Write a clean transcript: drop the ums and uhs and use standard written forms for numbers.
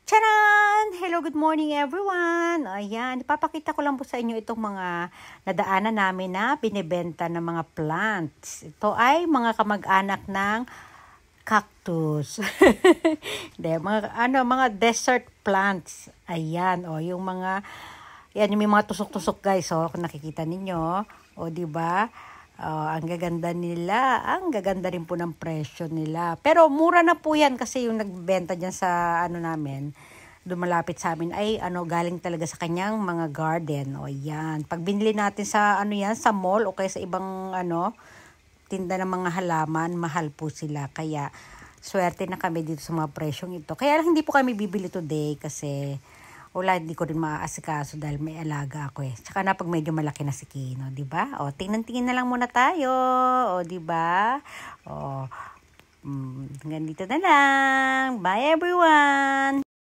Charan! Hello, good morning everyone! Ayan, ipapakita ko lang po sa inyo itong mga nadaanan namin na binibenta ng mga plants. Ito ay mga kamag-anak ng cactus. Mga desert plants. Ayan, yung mga, yan, yung mga tusok-tusok guys, kung nakikita ninyo. Di ba? Ang gaganda nila. Ang gaganda rin po ng presyo nila. Pero mura na po yan kasi yung nagbenta dyan sa namin, dumalapit sa amin ay galing talaga sa kanyang mga garden. Yan. Pag binili natin sa sa mall o kaya sa ibang tinda ng mga halaman, mahal po sila. Kaya swerte na kami dito sa mga presyong ito. Kaya lang hindi po kami bibili today kasi hindi ko rin maaasikaso dahil may alaga ako . Tsaka na pag medyo malaki na si Kino, di ba? Tingnan-tingin na lang muna tayo. Di ba? Hanggang dito na lang. Bye everyone!